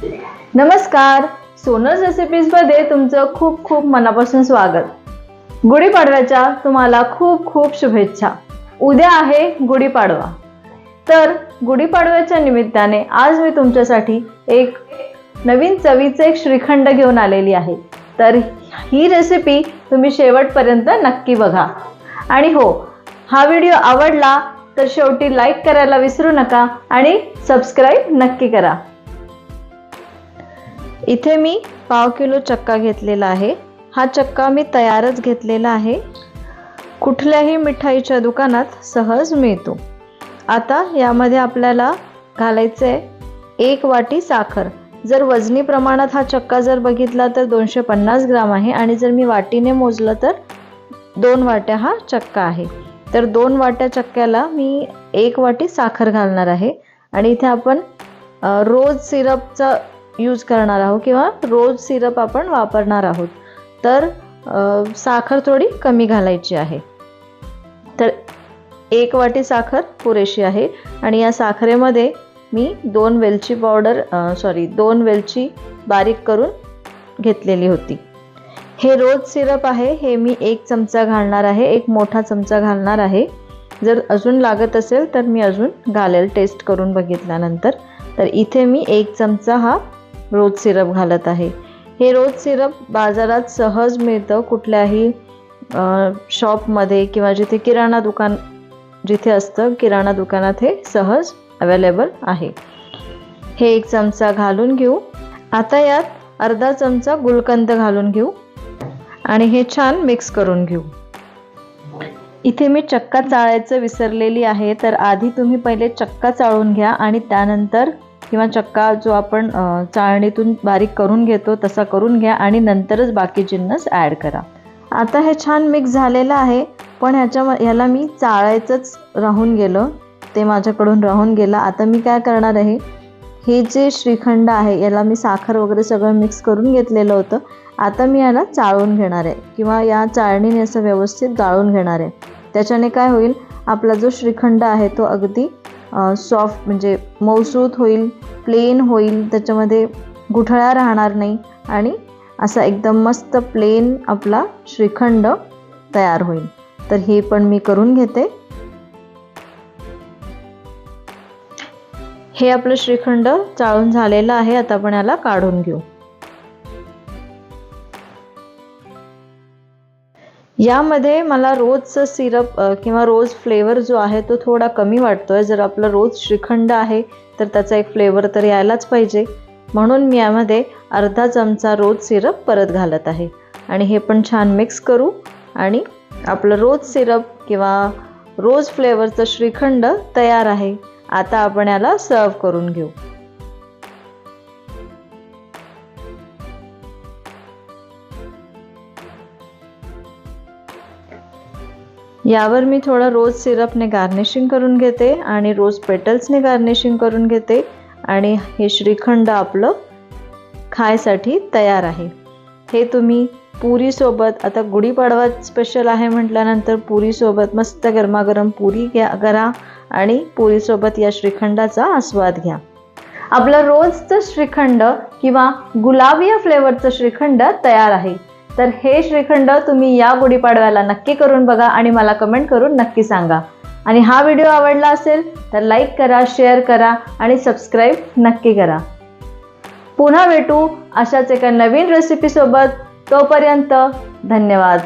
नमस्कार, सोनल रेसिपीजमध्ये तुमचं खूप खूप मनापासून स्वागत। गुढीपाडव्याच्या तुम्हाला खूप खूप शुभेच्छा। उद्या आहे गुढीपाडवा, तर गुढीपाडव्याच्या निमित्ताने आज मी तुमच्यासाठी एक नवीन चवीचे एक श्रीखंड घेऊन आलेली आहे। तर ही रेसिपी तुम्ही शेवटपर्यंत नक्की बघा। आणि हो, हा व्हिडिओ आवडला तर शेवटी लाईक करायला विसरू नका आणि सबस्क्राइब नक्की करा। इथे मी पाव किलो चक्का घेतलेला आहे। हा चक्का मी तयारच घेतलेला आहे, कुठल्याही मिठाईच्या दुकानात सहज मिळतो। आता यामध्ये आपल्याला घालायचे 1 वाटी साखर। जर वजनी प्रमाणात हा चक्का जर बघितला तर 250 ग्राम आहे आणि जर मी वाटीने मोजलं तर 2 वाट्या हा चक्का आहे। तर 2 वाट्या चक्क्याला मी 1 वाटी साखर घालणार आहे। आणि इथे आपण रोज सिरपचा यूज करणार आहोत किंवा रोज सिरप आपण वापरणार आहोत, तर साखर थोडी कमी घालायची आहे। तर 1 वाटी साखर पुरेशी आहे। आणि या साखरेमध्ये मी 2 वेलची बारीक करून घेतलेली होती। हे रोज सिरप आहे, हे मी 1 चमचा घालणार आहे, 1 मोठा चमचा घालणार आहे। जर अजून लागत असेल तर मी अजून घालेल टेस्ट करून बघितल्यानंतर। तर इथे मी 1 चमचा हा रोज सिरप घालत आहे। हे रोज सिरप बाजारात सहज मिळतं, कुठल्याही शॉपमध्ये किंवा जिथे किराणा दुकान जिथे असतं किराणा दुकानात हे सहज अवेलेबल आहे। हे 1 चमचा घालून घेऊ। आता यात अर्धा चमचा गुलकंद घालून घेऊ आणि हे छान मिक्स करून घेऊ। इथे मी चक्का चाळायचं विसरलेली आहे, तर आधी तुम्ही पहिले चक्का चाळून घ्या आणि त्यानंतर किंवा चक्का जो आपण चाळणीतून बारीक करून घेतो तसा करून घ्या आणि नंतरच बाकी जिन्नस ॲड करा। आता हे छान मिक्स झालेलं आहे, पण ह्याला मी चाळायचंच राहून गेलं, ते माझ्याकडून राहून गेलं। आता मी काय करणार आहे, हे जे श्रीखंड आहे याला मी साखर वगैरे सगळं मिक्स करून घेतलेलं होतं। आता मी याला चाळून घेणार आहे किंवा या चाळणीने असं व्यवस्थित गाळून घेणार आहे। त्याच्याने काय होईल, आपला जो श्रीखंड आहे तो अगदी सॉफ्ट म्हणजे मऊसूत होईल, प्लेन होईल, त्याच्यामध्ये गुठळ्या राहणार नाही आणि असा एकदम मस्त प्लेन आपला श्रीखंड तयार होईल। तर हे पण मी करून घेते। हे आपलं श्रीखंड चाळून झालेलं आहे, आता आपण याला काढून घेऊ। यामध्ये मला रोजचं सिरप किंवा रोज फ्लेवर जो आहे तो थोडा कमी वाटतोय। जर आपलं रोज श्रीखंड आहे तर त्याचा एक फ्लेवर तर यायलाच पाहिजे, म्हणून मी यामध्ये अर्धा चमचा रोज सिरप परत घालत आहे। आणि हे पण छान मिक्स करू आणि आपलं रोज सिरप किंवा रोज फ्लेवरचं श्रीखंड तयार आहे। आता आपण याला सर्व करून घेऊ। यावर मी थोडा रोज सिरपने गार्निशिंग करून घेते आणि रोज पेटल्सने गार्निशिंग करून घेते आणि हे श्रीखंड आपलं खायसाठी तयार आहे। हे तुम्ही पुरीसोबत, आता गुढीपाडवा स्पेशल आहे म्हटल्यानंतर पुरीसोबत मस्त गरमागरम पुरी करा आणि पुरीसोबत या श्रीखंडाचा आस्वाद घ्या। आपलं रोजचं श्रीखंड किंवा गुलाबी फ्लेवरचं श्रीखंड तयार आहे। तर हे श्रीखंड तुम्ही या गुढीपाडव्याला नक्की करून बघा आणि मला कमेंट करून नक्की सांगा। आणि हा व्हिडिओ आवडला असेल तर लाईक करा, शेअर करा आणि सबस्क्राइब नक्की करा। पुन्हा भेटू अशाच एका नवीन रेसिपी सोबत। तोपर्यंत धन्यवाद।